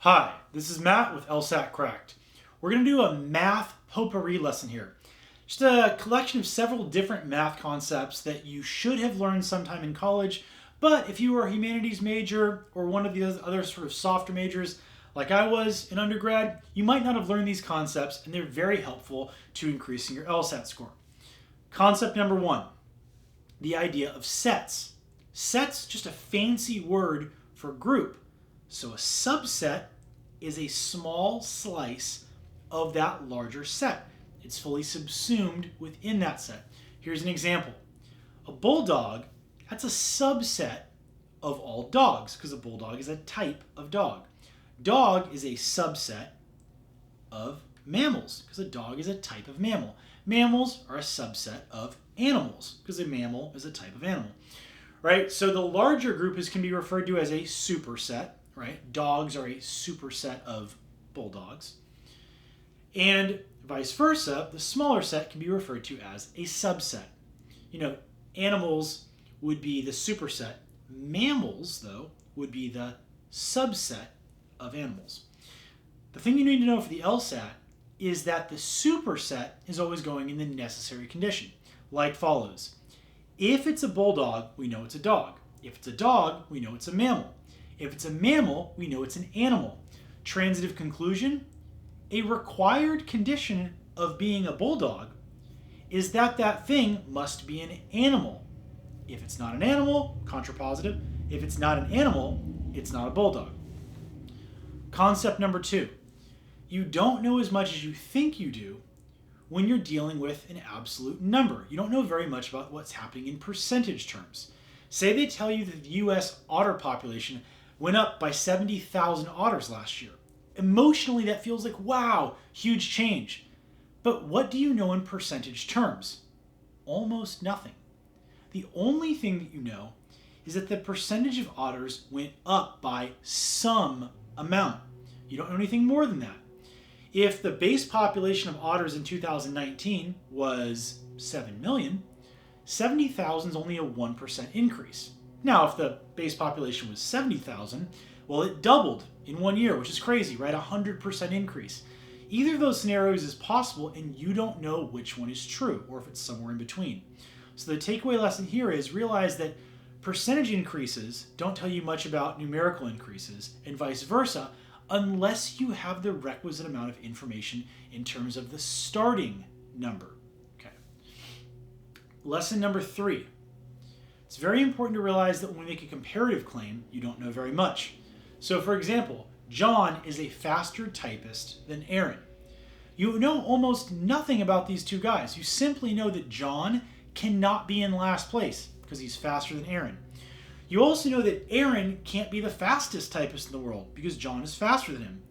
Hi, this is Matt with LSAT Cracked. We're going to do a math potpourri lesson here. Just a collection of several different math concepts that you should have learned sometime in college, but if you were a humanities major or one of the other sort of softer majors like I was in undergrad, you might not have learned these concepts, and they're very helpful to increasing your LSAT score. Concept number one, the idea of sets. Sets, just a fancy word for group. So a subset is a small slice of that larger set. It's fully subsumed within that set. Here's an example. A bulldog, that's a subset of all dogs because a bulldog is a type of dog. Dog is a subset of mammals because a dog is a type of mammal. Mammals are a subset of animals because a mammal is a type of animal. Right? So the larger group can be referred to as a superset. Right? Dogs are a superset of bulldogs. And vice versa, the smaller set can be referred to as a subset. Animals would be the superset. Mammals, though, would be the subset of animals. The thing you need to know for the LSAT is that the superset is always going in the necessary condition, like follows. If it's a bulldog, we know it's a dog. If it's a dog, we know it's a mammal. If it's a mammal, we know it's an animal. Transitive conclusion, a required condition of being a bulldog is that that thing must be an animal. If it's not an animal, contrapositive. If it's not an animal, it's not a bulldog. Concept number two, you don't know as much as you think you do when you're dealing with an absolute number. You don't know very much about what's happening in percentage terms. Say they tell you that the U.S. otter population went up by 70,000 otters last year. Emotionally, that feels like, wow, huge change. But what do you know in percentage terms? Almost nothing. The only thing that you know is that the percentage of otters went up by some amount. You don't know anything more than that. If the base population of otters in 2019 was 7 million, 70,000 is only a 1% increase. Now, if the base population was 70,000, well, it doubled in 1 year, which is crazy, right? 100% increase. Either of those scenarios is possible, and you don't know which one is true, or if it's somewhere in between. So the takeaway lesson here is realize that percentage increases don't tell you much about numerical increases, and vice versa, unless you have the requisite amount of information in terms of the starting number. Okay. Lesson number three. It's very important to realize that when we make a comparative claim, you don't know very much. So for example, John is a faster typist than Aaron. You know almost nothing about these two guys. You simply know that John cannot be in last place because he's faster than Aaron. You also know that Aaron can't be the fastest typist in the world because John is faster than him.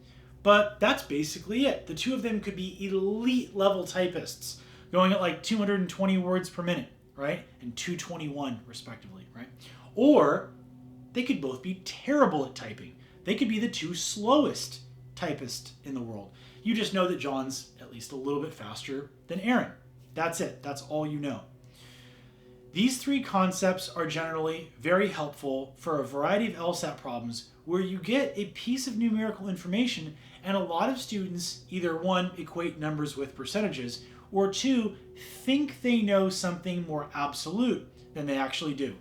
But that's basically it. The two of them could be elite level typists going at like 220 words per minute, right? And 221 respectively, right? Or they could both be terrible at typing. They could be the two slowest typists in the world. You just know that John's at least a little bit faster than Aaron. That's it. That's all you know. These three concepts are generally very helpful for a variety of LSAT problems where you get a piece of numerical information and a lot of students either one, equate numbers with percentages, or two, think they know something more absolute than they actually do.